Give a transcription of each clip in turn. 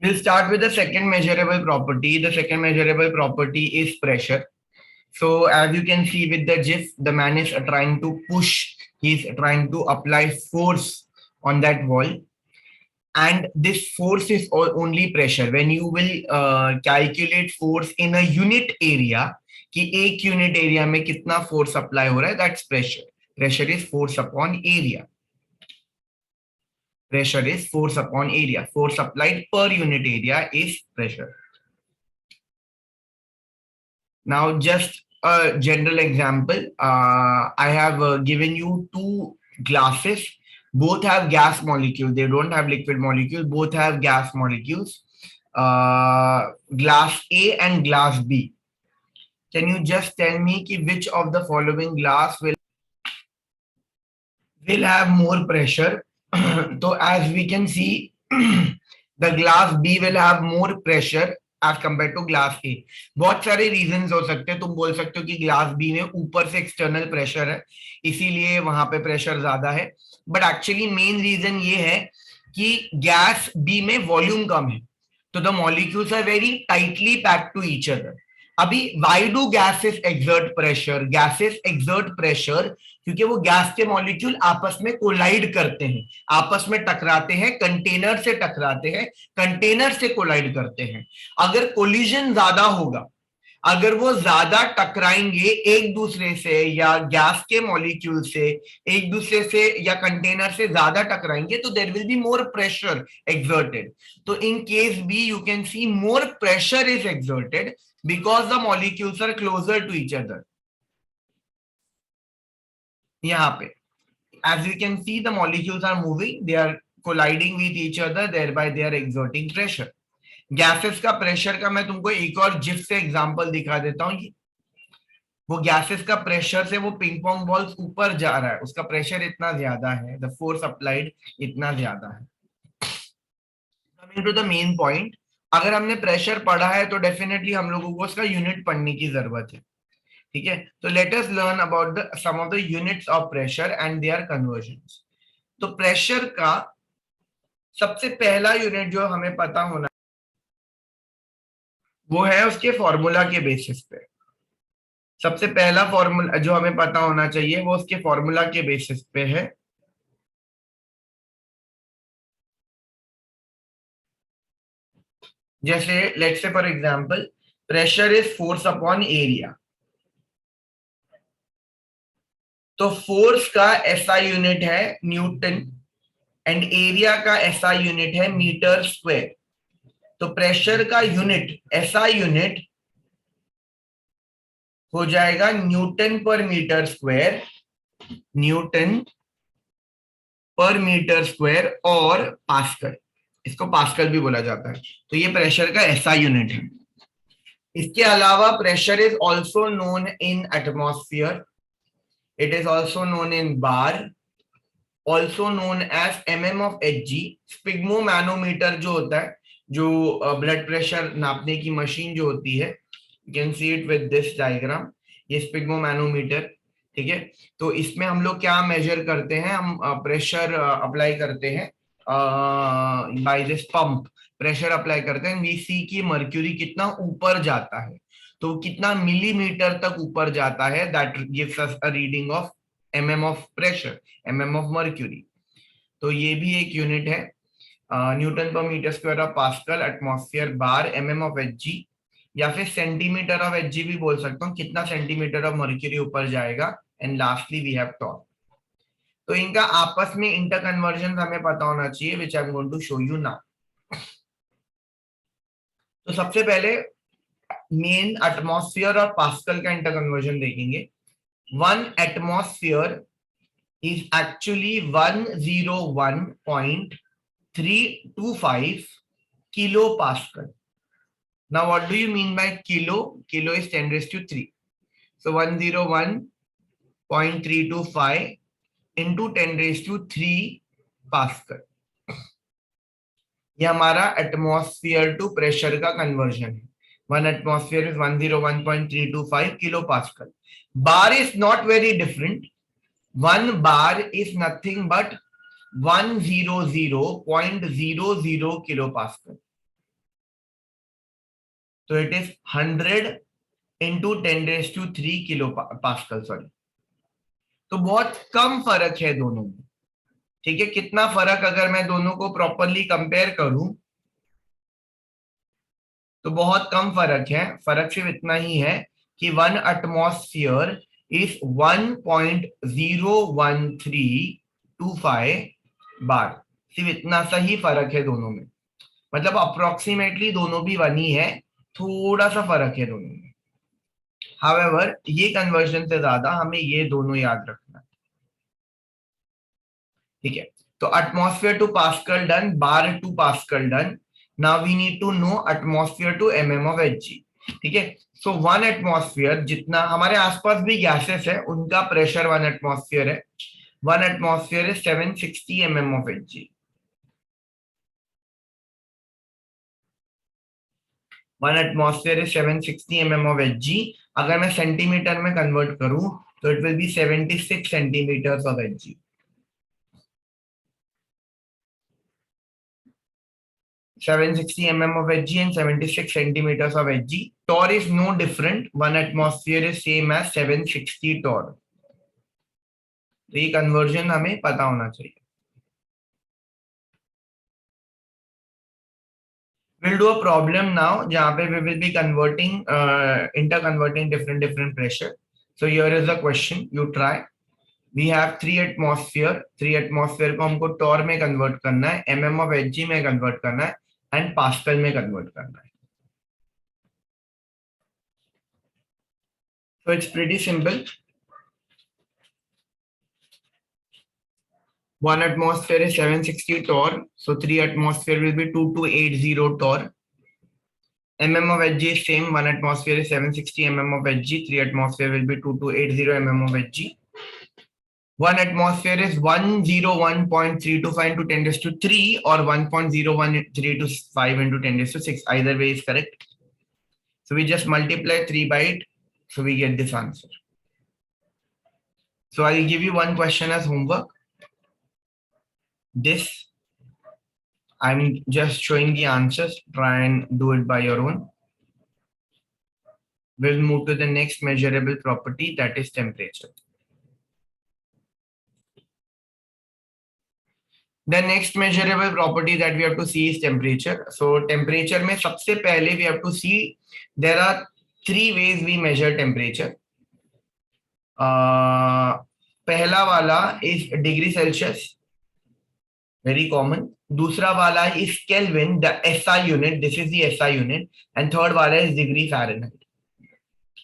We'll start with the second measurable property. The second measurable property is pressure. So as you can see with the GIF, the man is trying to push, he's trying to apply force on that wall. And this force is only pressure. When you will calculate force in a unit area, कि एक unit area में कितना force apply हो रहा है, that's pressure. Pressure is force upon area. Pressure is force upon area. Force applied per unit area is pressure. Now, just a general example. I have given you two glasses. Both have gas molecules. They don't have liquid molecule. Both have gas molecules. Glass A and glass B. Can you just tell me which of the following glass will have more pressure? So as we can see, the glass B will have more pressure as compared to glass ए. बहुत सारे reasons हो सकते हैं. तुम बोल सकते हो कि ग्लास बी में ऊपर से एक्सटर्नल प्रेशर है, इसीलिए वहां पे प्रेशर ज्यादा है. बट एक्चुअली मेन रीजन ये है कि गैस बी में वॉल्यूम कम है, तो the molecules are very tightly packed to each other. अभी why do gases exert pressure? Gases exert pressure क्योंकि वो गैस के मॉलिक्यूल आपस में कोलाइड करते हैं, आपस में टकराते हैं, कंटेनर से टकराते हैं, कंटेनर से कोलाइड करते हैं. अगर कोलिजन ज्यादा होगा, अगर वो ज्यादा टकराएंगे एक दूसरे से या गैस के मॉलिक्यूल से एक दूसरे से या कंटेनर से ज्यादा टकराएंगे, तो there will be more pressure exerted. तो in case B you can see more pressure is exerted because the molecules are closer to each other. यहाँ पे as you can see the molecules are moving, they are colliding with each other, thereby they are exerting pressure. Gases का pressure का मैं तुमको एक और GIF से example दिखा देता हूँ. वो गैसेस का प्रेशर से वो पिंग पोंग बॉल्स ऊपर जा रहा है, उसका प्रेशर इतना ज्यादा है, द फोर्स अप्लाइड इतना ज्यादा है. Coming to the main point, अगर हमने प्रेशर पढ़ा है तो डेफिनेटली हम लोगों को उसका यूनिट पढ़ने की जरूरत है. ठीक है, तो let us learn about the some of the units of pressure and their conversions. तो प्रेशर का सबसे पहला यूनिट जो हमें पता होना वो है उसके फॉर्मूला के बेसिस पे. सबसे पहला फॉर्मूला जो हमें पता होना चाहिए वो उसके फॉर्मूला के बेसिस पे है. जैसे let's say for example pressure is force upon area. तो फोर्स का एसआई यूनिट है न्यूटन एंड एरिया का एसआई यूनिट है मीटर स्क्वायर. तो प्रेशर का यूनिट एसआई यूनिट हो जाएगा न्यूटन पर मीटर स्क्वायर, न्यूटन पर मीटर स्क्वायर और पास्कल. इसको पास्कल भी बोला जाता है. तो ये प्रेशर का एसआई यूनिट है. इसके अलावा pressure is also known in atmosphere, it is also known in bar, also known as mm of Hg. स्पिग्मोमैनोमीटर जो होता है, जो ब्लड प्रेशर नापने की मशीन जो होती है, you can see it with this diagram. ये स्पिग्मोमैनोमीटर. ठीक है, तो इसमें हम लोग क्या मेजर करते हैं? हम प्रेशर अप्लाई करते हैं by this pump. Pressure apply करते हैं, वी सी की मर्क्यूरी कितना ऊपर जाता है, तो कितना मिलीमीटर तक ऊपर जाता है. That gives us a reading of mm of pressure, mm of mercury. तो ये भी एक यूनिट है. न्यूटन पर metre square of pascal, atmosphere bar, mm of Hg, या फिर सेंटीमीटर ऑफ Hg भी बोल सकता हूँ, कितना सेंटीमीटर ऑफ मर्क्यूरी ऊपर जाएगा. And lastly we have torr. तो इनका आपस में इंटर कन्वर्जन हमें पता होना चाहिए, which I am going to show you now. तो सबसे पहले मेन एटमॉस्फेयर और पास्कल का इंटर कन्वर्जन देखेंगे. One atmosphere is actually 101.325 kilo pascal. Now what do you mean by kilo? Kilo is 10⁻³ so 101.325 into 10⁻³ pascal. ये हमारा atmosphere to pressure का conversion है. One atmosphere is 101.325 kilopascal. Bar is not very different. One bar is nothing but 100.00 kilopascal. तो it is 100 into 10⁻³ kilo pascal, sorry. तो बहुत कम फर्क है दोनों में, ठीक है। कितना फर्क, अगर मैं दोनों को प्रॉपरली कंपेयर करूं तो बहुत कम फर्क है। फर्क सिर्फ इतना ही है कि 1 एटमॉस्फेयर इज 1.01325 बार, सिर्फ इतना सा ही फर्क है दोनों में। मतलब अप्रोक्सीमेटली दोनों भी 1 ही है, थोड़ा सा फर्क है दोनों में। हाउएवर ये कन्वर्जन से ज्यादा हमें ये दोनों याद रखना है, ठीक है। तो atmosphere to pascal done, bar to pascal done. Now we need to know atmosphere to mm of Hg, ठीक है। सो 1 एटमॉस्फेयर, जितना हमारे आसपास भी गैसेस है उनका प्रेशर 1 एटमॉस्फेयर है। 1 atmosphere is 760 mm of Hg. 1 atmosphere is 760 mm of Hg. अगर मैं सेंटीमीटर में कन्वर्ट करूं तो it will be 76 centimetres of Hg. 760 mm of Hg and 76 centimeters of Hg. Torr is no different. 1 atmosphere is same as 760 torr. तो ये conversion हमें पता होना चाहिए। We'll do a problem now जहाँ पे we will be converting, interconverting different pressure. So here is the question. You try. We have 3 atmosphere. 3 atmosphere को हमको torr में convert करना है, mm of Hg में convert करना है, and pascal में convert करना है. So it's pretty simple. 1 atmosphere is 760 torr, so 3 atmosphere will be 2280 torr. Mm of Hg is same, 1 atmosphere is 760 mm of Hg, 3 atmosphere will be 2280 mm of Hg. 1 atmosphere is 101.325 into 10⁻³ or 1.0135 into 10⁻⁶. Either way is correct. So we just multiply 3 by it, so we get this answer. So I'll give you one question as homework. This, I'm just showing the answers. Try and do it by your own. We'll move to the next measurable property, that is temperature. The next measurable property that we have to see is temperature. So temperature में सबसे पहले we have to see there are 3 ways we measure temperature. पहला वाला is degree Celsius, very common. दूसरा वाला is Kelvin, the SI unit. This is the SI unit. And third वाला is degree Fahrenheit.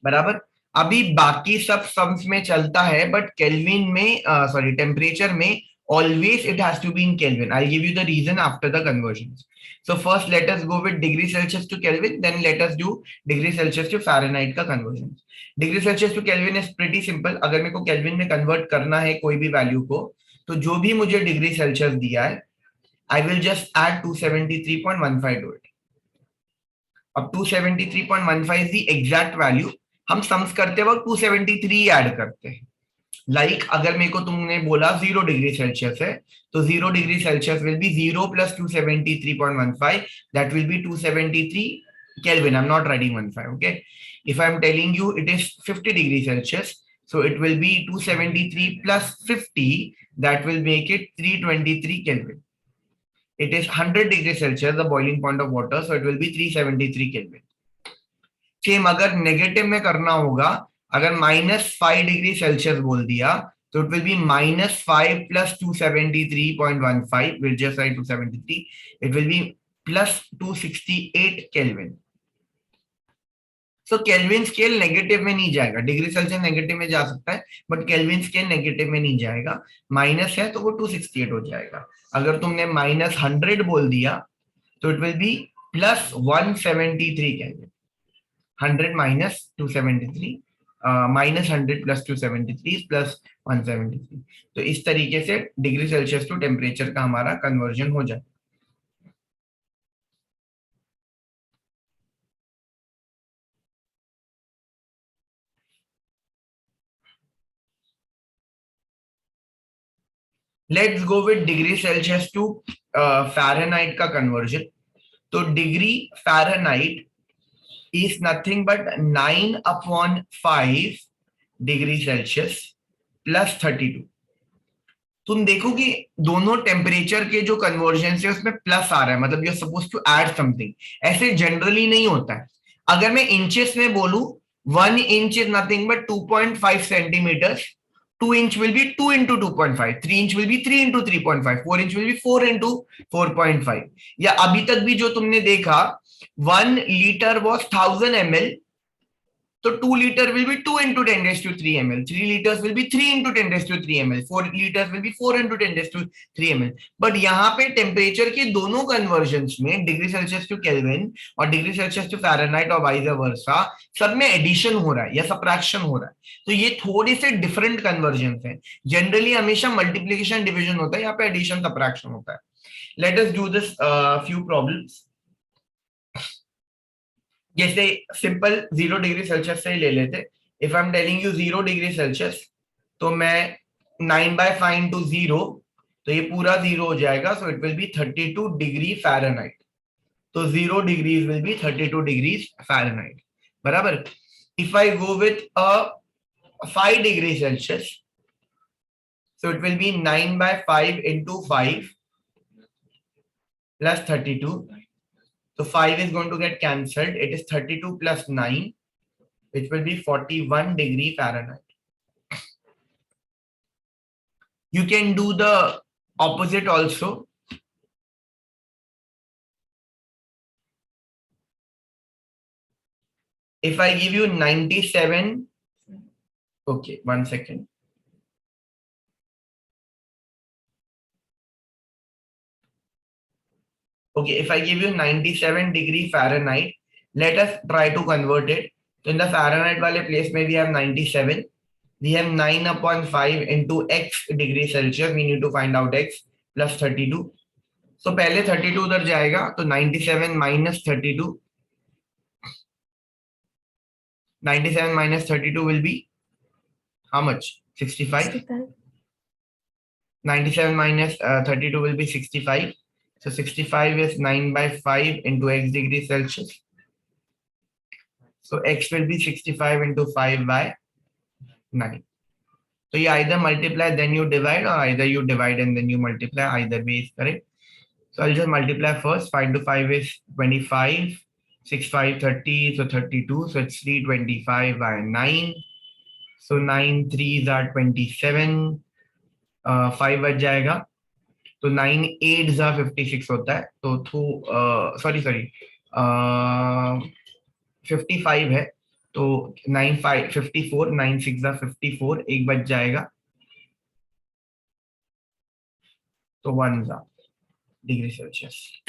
बराबर। अभी बाकी सब सम्स में चलता है, बट केल्विन में, सॉरी, टेम्परेचर में always it has to be in Kelvin. I'll give you the reason after the conversions. So first let us go with degree Celsius to Kelvin, then let us do degree Celsius to Fahrenheit का conversion. Degree Celsius to Kelvin is pretty simple. अगर मेरे को Kelvin में convert करना है कोई भी value को, तो जो भी मुझे डिग्री सेल्सियस दिया है, I will just add 273.15 to it. अब 273.15 is the exact value. हम सम्स करते वक्त 273 ऐड करते हैं। लाइक अगर मेरे को तुमने बोला 0 डिग्री सेल्सियस है, तो 0 degree Celsius will be 0 plus 273.15, that will be 273 Kelvin. I'm not writing 15, okay? If I'm telling you it is 50 degree Celsius, so it will be 273 plus 50, that will make it 323 Kelvin. It is 100 degree Celsius, the boiling point of water, so it will be 373 Kelvin. Same अगर negative में करना होगा, अगर -5 degree Celsius बोल दिया, तो it will B -5 plus 273.15, will just right 273, it will B plus 268 kelvin. So kelvin scale negative में नहीं जाएगा, डिग्री सेल्सियस नेगेटिव में जा सकता है, बट केल्विन स्केल नेगेटिव में नहीं जाएगा। माइनस है तो वो 268 हो जाएगा। अगर तुमने -100 बोल दिया तो it will B plus 173 kelvin. 100 minus 273, minus 100 plus 273 plus 173. तो इस तरीके से डिग्री सेल्सियस टू टेम्परेचर का हमारा कन्वर्जन हो जाए। Let's go with degree Celsius to Fahrenheit का कन्वर्जन। तो degree Fahrenheit is nothing but 9/5 degree Celsius plus 32। तुम देखो कि दोनों टेम्परेचर के जो कन्वर्जन है उसमें प्लस आ रहा है, मतलब you are suppose to add something. ऐसे जनरली नहीं होता है। अगर मैं इंचेस में बोलूं, 1 inch is nothing but 2.5 centimetre. 2 inch will be 2 into 2.5, 3 inch will be 3 into 3.5, 4 inch will be 4 into 4.5। या अभी तक भी जो तुमने देखा, 1 लीटर was 1000 ml, तो 2 litre will be 2 into 10 raised to 3 ml, 3 liters will be 3 into 10 raised to 3 ml, 4 liters will be 4 into 10 raised to 3 ml। But यहाँ पे टेम्परेचर के दोनों कन्वर्जन में, डिग्री सेल्सियस टू केल्विन और degree Celsius to Fahrenheit और vice versa, सब में addition हो रहा है या सब्ट्रैक्शन हो रहा है। तो ये थोड़े से डिफरेंट कन्वर्जन है। जनरली हमेशा मल्टीप्लीकेशन डिविजन होता है, यहाँ पे एडिशन सब्ट्रैक्शन होता है। Let us do this few problems. जैसे सिंपल 0 डिग्री सेल्सियस से ही ले लेते। If I am telling you 0 degree Celsius, तो मैं 9/5 इंटू 0, तो ये पूरा 0 हो जाएगा, so it will be 32 degree Fahrenheit. तो 0 degrees will be 32 degrees Fahrenheit, बराबर। If I go with a 5 degree Celsius, so it will be 9/5 into 5 plus 32. So 5 is going to get cancelled. It is 32 plus 9, which will be 41 degree Fahrenheit. You can do the opposite also. If I give you 97, okay, 1 second. Okay, if I give you 97 degree Fahrenheit, let us try to convert it. So in the Fahrenheit wale place में we have 97. We have 9/5 into x degree Celsius. We need to find out x plus 32. So पहले 32 उधर जाएगा, तो 97 minus 32. 97 minus 32 will be how much? 65. 97 minus 32 will be 65. So 65 is 9/5 into x degree Celsius. So x will be 65 into 5/9. So you either multiply then you divide, or either you divide and then you multiply. Either way is correct. So I'll just multiply first. 5 to 5 is 25. 6, 5, 30. So 32. So it's 325/9. So 9 3s are 27. 5 बच जाएगा, तो 9 8s are 56 होता है। तो sorry 55 है, तो 9 5 54, 9 6 are 54, एक बच जाएगा, तो 1 डिग्री सेल्सियस।